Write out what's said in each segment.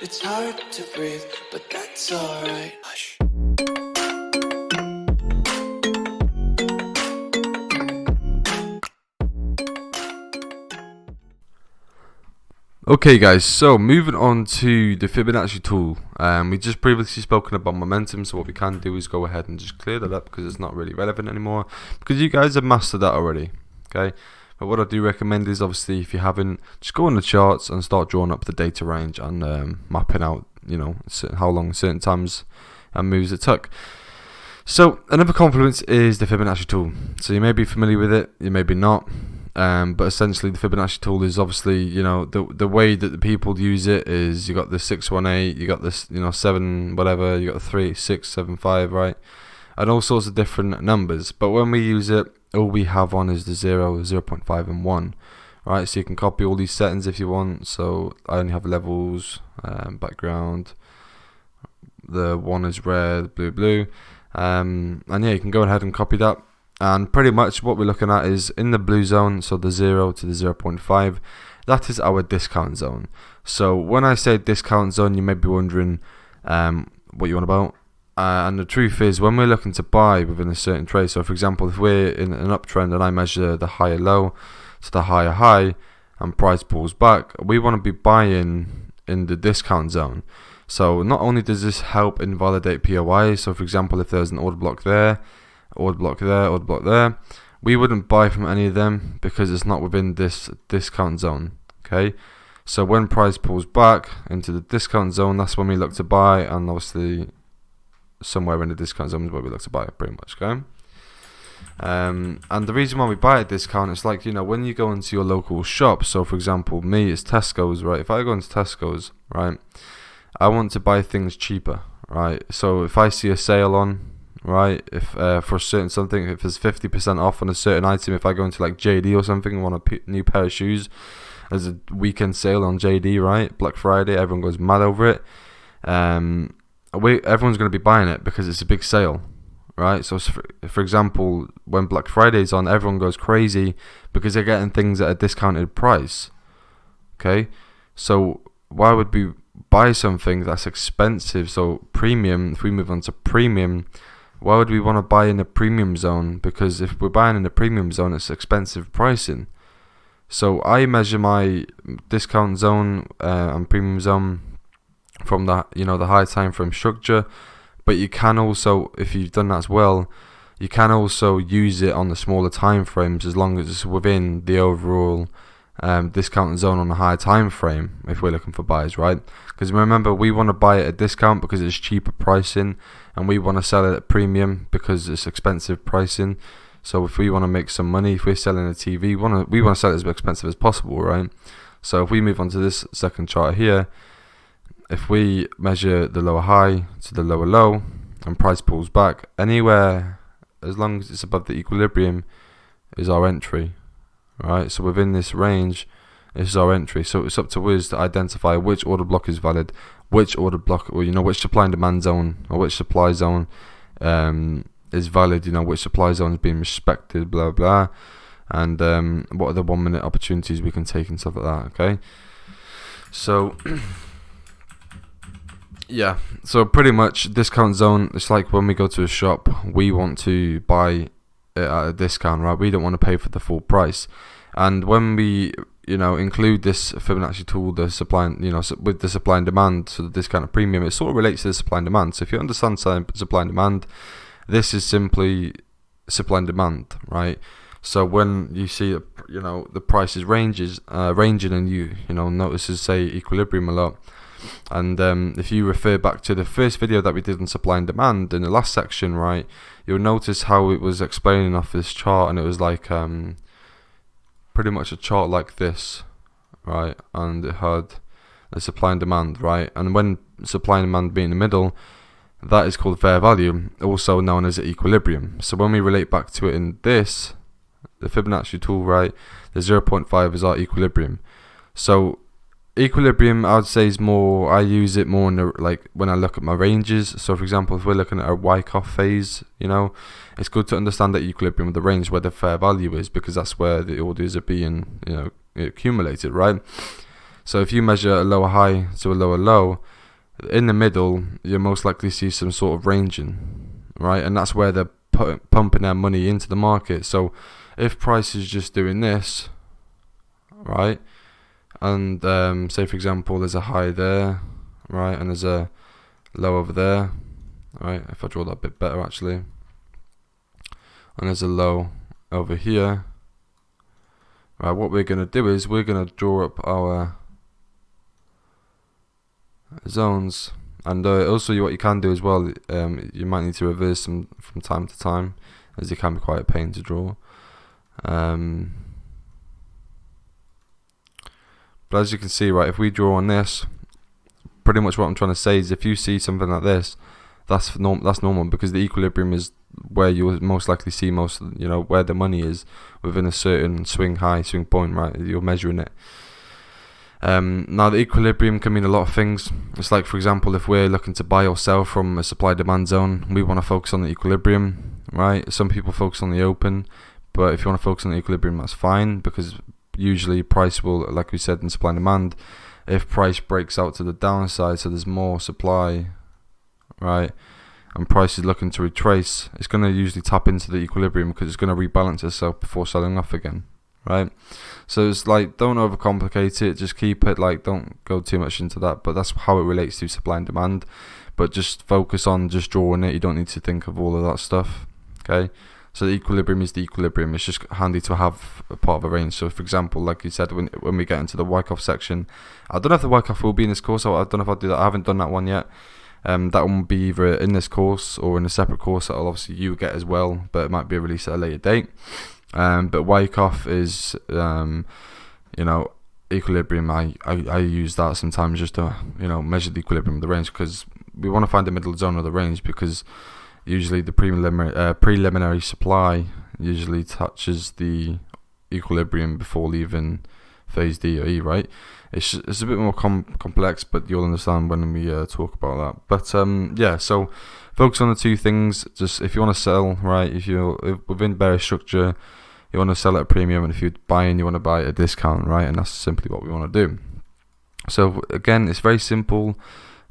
It's hard to breathe, but that's alright. Hush. Okay guys, so moving on to the Fibonacci tool. We just previously spoken about momentum, so what we can do is go ahead and just clear that up because it's not really relevant anymore, because you guys have mastered that already, okay? But what I do recommend is, obviously, if you haven't, just go on the charts and start drawing up the data range and mapping out, how long certain times and moves it took. So another Confluence is the Fibonacci tool. So you may be familiar with it, you may be not. But essentially the Fibonacci tool is obviously, the way that the people use it is you got the 618, you got this, 7 whatever, you got the 3, 6, 7, 5, right? And all sorts of different numbers. But when we use it, all we have on is the 0, 0.5 and 1, right? So you can copy all these settings if you want. So I only have levels, background, the 1 is red, blue, and yeah, you can go ahead and copy that. And pretty much what we're looking at is in the blue zone, so the 0 to the 0.5, that is our discount zone. So when I say discount zone, you may be wondering what you want about. And the truth is, when we're looking to buy within a certain trade, so for example, if we're in an uptrend and I measure the higher low to the higher high and price pulls back, we want to be buying in the discount zone. So not only does this help invalidate POI, so for example, if there's an order block there, order block there, we wouldn't buy from any of them because it's not within this discount zone, okay? So when price pulls back into the discount zone, that's when we look to buy, and obviously somewhere in the discount zone is where we look to buy, pretty much, okay? And the reason why we buy at discount is like, when you go into your local shop, so for example, me, it's Tesco's, right? If I go into Tesco's, right, I want to buy things cheaper, right? So if I see a sale on, right, if for certain something, if there's 50% off on a certain item, if I go into like JD or something and want a new pair of shoes, there's a weekend sale on JD, right, Black Friday, everyone goes mad over it. Everyone's going to be buying it because it's a big sale, right? So for example, when Black Friday's on, everyone goes crazy because they're getting things at a discounted price, okay? So why would we buy something that's expensive? So premium, if we move on to premium, why would we want to buy in the premium zone? Because if we're buying in the premium zone, it's expensive pricing. So I measure my discount zone and premium zone from the the high time frame structure. But you can also, if you've done that as well, you can also use it on the smaller time frames as long as it's within the overall discount zone on a higher time frame if we're looking for buys, right? Because remember, we want to buy it at a discount because it's cheaper pricing, and we want to sell it at premium because it's expensive pricing. So if we want to make some money, if we're selling a TV, we want to sell it as expensive as possible, right? So if we move on to this second chart here, if we measure the lower high to the lower low and price pulls back, anywhere as long as it's above the equilibrium is our entry, right? So within this range, this is our entry. So it's up to us to identify which order block is valid, which order block, or which supply and demand zone or which supply zone is valid. Which supply zone is being respected, blah blah, and what are the 1 minute opportunities we can take and stuff like that. Okay, so yeah, so pretty much discount zone. It's like when we go to a shop, we want to buy it at a discount, right? We don't want to pay for the full price. And when we include this Fibonacci tool, the supply, with the supply and demand, so the discounted premium, it sort of relates to the supply and demand. So if you understand supply and demand, this is simply supply and demand, right? So when you see the prices ranging, and you notices say equilibrium a lot, and if you refer back to the first video that we did on supply and demand in the last section, right, you'll notice how it was explaining off this chart, and it was like pretty much a chart like this, right? And it had the supply and demand, right? And when supply and demand be in the middle, that is called fair value, also known as equilibrium. So when we relate back to it in this, the Fibonacci tool, right, the 0.5 is our equilibrium. So equilibrium, I would say, is more, I use it more in the, when I look at my ranges. So for example, if we're looking at a Wyckoff phase, it's good to understand the equilibrium of the range where the fair value is, because that's where the orders are being accumulated, right? So if you measure a lower high to a lower low, in the middle, you'll most likely see some sort of ranging, right? And that's where they're pumping their money into the market. So if price is just doing this, right, and say for example there's a high there, right, and there's a low over there, right, if I draw that a bit better actually, and there's a low over here, right, what we're going to do is we're going to draw up our zones. And also what you can do as well, you might need to reverse them from time to time, as they can be quite a pain to draw. But as you can see, right, if we draw on this, pretty much what I'm trying to say is if you see something like this, that's normal, because the equilibrium is where you will most likely see most, where the money is within a certain swing point, right? You're measuring it. Now the equilibrium can mean a lot of things. It's like, for example, if we're looking to buy or sell from a supply-demand zone, we want to focus on the equilibrium, right? Some people focus on the open, but if you want to focus on the equilibrium, that's fine, because usually price will, like we said in supply and demand, if price breaks out to the downside, so there's more supply, right, and price is looking to retrace, it's going to usually tap into the equilibrium because it's going to rebalance itself before selling off again, right? So it's like, don't overcomplicate it, just keep it, like, don't go too much into that, but that's how it relates to supply and demand. But just focus on just drawing it, you don't need to think of all of that stuff, okay? So the equilibrium is the equilibrium. It's just handy to have a part of a range. So for example, like you said, when we get into the Wyckoff section, I don't know if the Wyckoff will be in this course, I don't know if I'll do that. I haven't done that one yet. That one will be either in this course or in a separate course that obviously you get as well, but it might be released at a later date. But Wyckoff is, equilibrium. I use that sometimes just to, measure the equilibrium of the range, because we want to find the middle zone of the range, because usually the preliminary supply usually touches the equilibrium before leaving phase D or E, right? It's a bit more complex, but you'll understand when we talk about that. But yeah, so focus on the two things. Just if you want to sell, right, if you're within bearish structure, you want to sell at a premium, and if you're buying, you want to buy at a discount, right? And that's simply what we want to do. So again, it's very simple.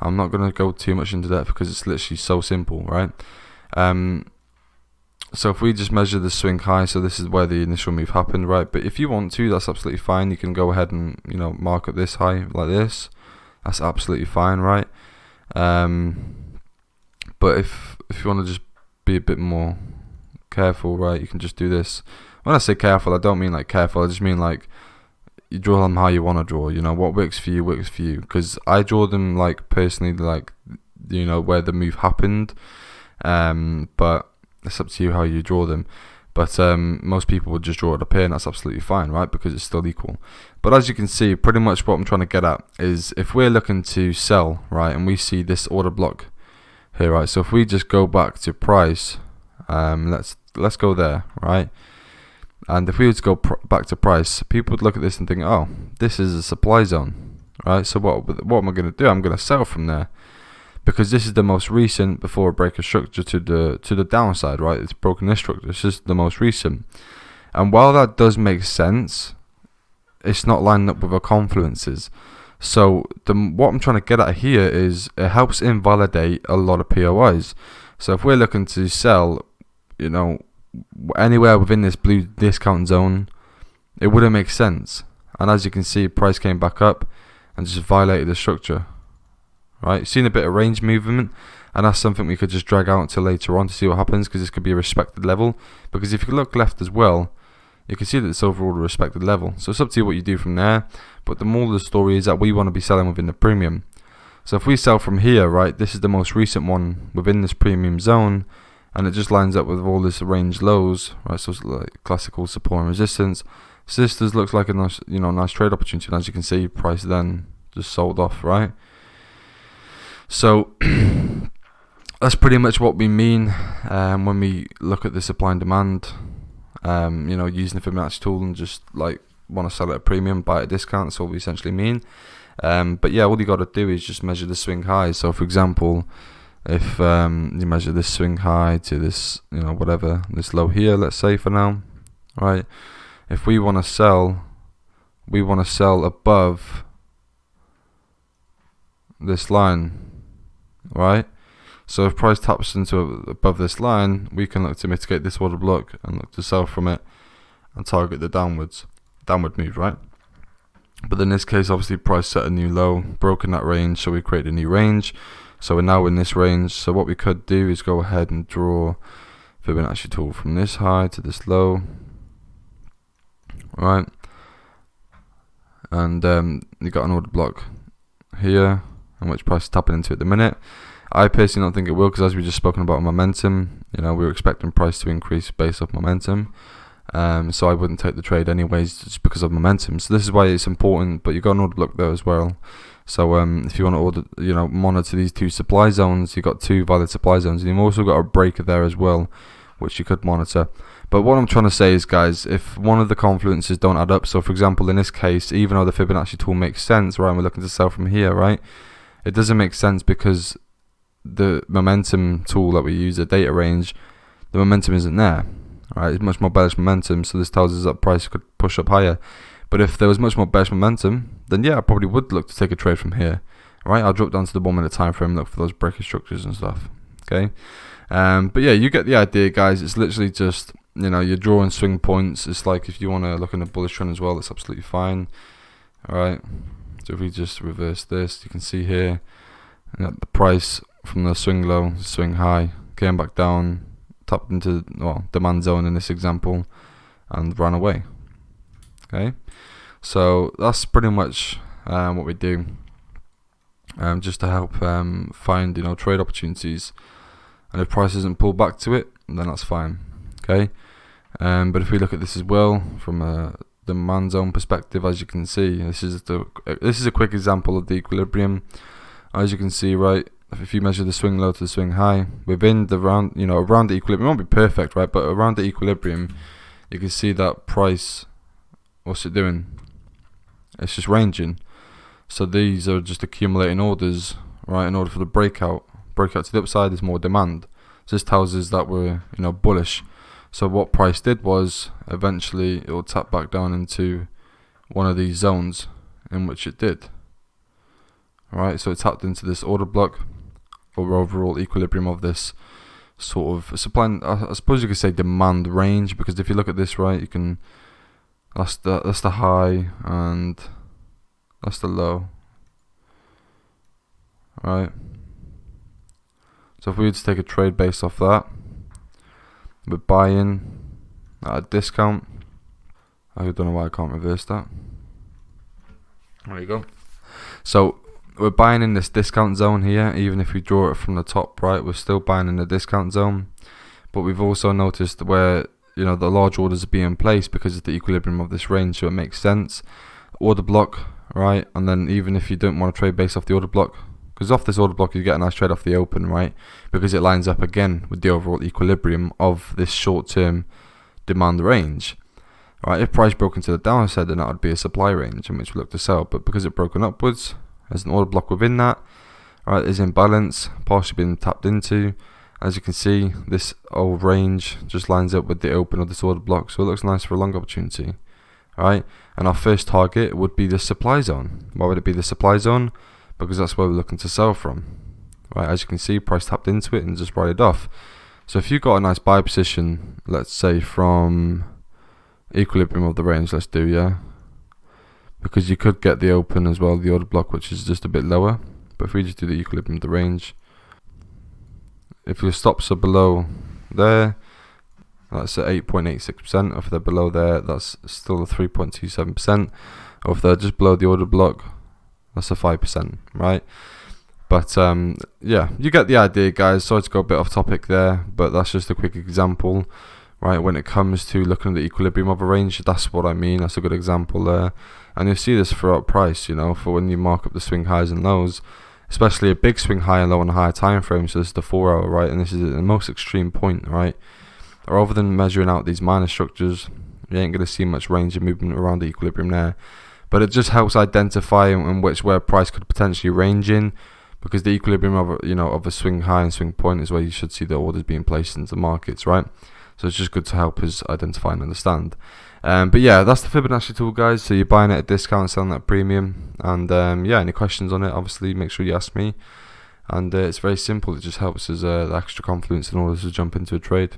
I'm not going to go too much into that because it's literally so simple, right? So if we just measure the swing high, so this is where the initial move happened, right? But if you want to, that's absolutely fine. You can go ahead and, mark up this high like this. That's absolutely fine, right? But if you want to just be a bit more careful, right, you can just do this. When I say careful, I don't mean like careful. I just mean like you draw them how you want to draw. What works for you works for you. Because I draw them like personally, like where the move happened. But it's up to you how you draw them. But most people would just draw it up here, and that's absolutely fine, right? Because it's still equal. But as you can see, pretty much what I'm trying to get at is if we're looking to sell, right, and we see this order block here, right? So if we just go back to price, let's go there, right? And if we were to go back to price, people would look at this and think, oh, this is a supply zone, right? So what am I going to do? I'm going to sell from there, because this is the most recent before a break of structure to the downside, right? It's broken this structure. This is the most recent. And while that does make sense, it's not lining up with our confluences. So what I'm trying to get at here is it helps invalidate a lot of POIs. So if we're looking to sell, anywhere within this blue discount zone, it wouldn't make sense. And as you can see, price came back up and just violated the structure, right? Seen a bit of range movement, and that's something we could just drag out until later on to see what happens, because this could be a respected level. Because if you look left as well, you can see that it's overall a respected level. So it's up to you what you do from there. But the moral of the story is that we want to be selling within the premium. So if we sell from here, right, this is the most recent one within this premium zone, and it just lines up with all this range lows, right? So it's like classical support and resistance. So this looks like a nice, nice trade opportunity. And as you can see, price then just sold off, right? So that's pretty much what we mean when we look at the supply and demand. Using the Fibonacci tool and just like want to sell at a premium, buy at a discount. That's what we essentially mean. But yeah, all you got to do is just measure the swing high. So for example, if you measure this swing high to this, whatever, this low here, let's say for now, right? If we want to sell above this line, right? So if price taps into above this line, we can look to mitigate this order block and look to sell from it and target the downward move, right? But in this case, obviously price set a new low, broken that range, so we create a new range. So we're now in this range. So what we could do is go ahead and draw Fibonacci tool from this high to this low, right? And you got an order block here, and which price is tapping into at the minute. I personally don't think it will, because as we just spoken about momentum, we were expecting price to increase based off momentum. So I wouldn't take the trade anyways, just because of momentum. So this is why it's important. But you got an order block there as well. So if you want to monitor these two supply zones, you got two valid supply zones, and you've also got a breaker there as well, which you could monitor. But what I'm trying to say is, guys, if one of the confluences don't add up, so for example in this case, even though the Fibonacci tool makes sense, right, and we're looking to sell from here, right, it doesn't make sense because the momentum tool that we use, the data range, the momentum isn't there, right? It's much more bearish momentum, so this tells us that price could push up higher. But if there was much more bearish momentum, then yeah, I probably would look to take a trade from here, right? I'll drop down to the 1 minute time frame, look for those breaker structures and stuff, okay? But yeah, you get the idea, guys. It's literally just, you're drawing swing points. It's like if you want to look in a bullish trend as well, that's absolutely fine, alright? So if we just reverse this, you can see here the price from the swing low, swing high, came back down, tapped into demand zone in this example, and ran away. Okay, so that's pretty much what we do, just to help find trade opportunities. And if price isn't pulled back to it, then that's fine. Okay, but if we look at this as well from a demand zone perspective, as you can see, this is a quick example of the equilibrium. As you can see, right, if you measure the swing low to the swing high, within the around the equilibrium, it won't be perfect, right, but around the equilibrium, you can see that price, what's it doing? It's just ranging. So these are just accumulating orders, right, in order for the breakout to the upside is more demand. So this tells us that we're bullish. So what price did was eventually it will tap back down into one of these zones, in which it did. Alright, so it tapped into this order block, or overall equilibrium of this sort of supply, I suppose you could say demand range, because if you look at this, right, you can, that's the high and that's the low, right? So if we were to take a trade based off that, we're buying at a discount. I don't know why I can't reverse that. There you go. So we're buying in this discount zone here. Even if we draw it from the top right, we're still buying in the discount zone. But we've also noticed where the large orders are being placed because of the equilibrium of this range, so it makes sense. Order block, right? And then even if you don't want to trade based off the order block, because off this order block you get a nice trade off the open, right? Because it lines up again with the overall equilibrium of this short-term demand range. Right, if price broke into the downside, then that would be a supply range in which we look to sell. But because it broken upwards, there's an order block within that. Right, there's imbalance, partially being tapped into. As you can see, this old range just lines up with the open of this order block, so it looks nice for a long opportunity. Alright, and our first target would be the supply zone. Why would it be the supply zone? Because that's where we're looking to sell from. Right, as you can see, price tapped into it and just ride it off. So if you've got a nice buy position, let's say from equilibrium of the range, let's do, yeah, because you could get the open as well, the order block, which is just a bit lower. But if we just do the equilibrium of the range, if your stops are below there, that's at 8.86%. If they're below there, that's still a 3.27%. Or if they're just below the order block, that's a 5%, right? But yeah, you get the idea, guys. Sorry to go a bit off topic there, but that's just a quick example. Right, when it comes to looking at the equilibrium of a range, that's what I mean. That's a good example there. And you'll see this throughout price, for when you mark up the swing highs and lows, especially a big swing high and low on a higher time frame. So this is the 4 hour, right? And this is the most extreme point, right? Rather than measuring out these minor structures, you ain't going to see much range of movement around the equilibrium there. But it just helps identify in where price could potentially range in, because the equilibrium of of a swing high and swing point is where you should see the orders being placed into the markets, right? So it's just good to help us identify and understand. But yeah, that's the Fibonacci tool, guys. So you're buying it at a discount, selling at a premium. And yeah, any questions on it, obviously make sure you ask me. And it's very simple. It just helps us the extra confidence in order to jump into a trade.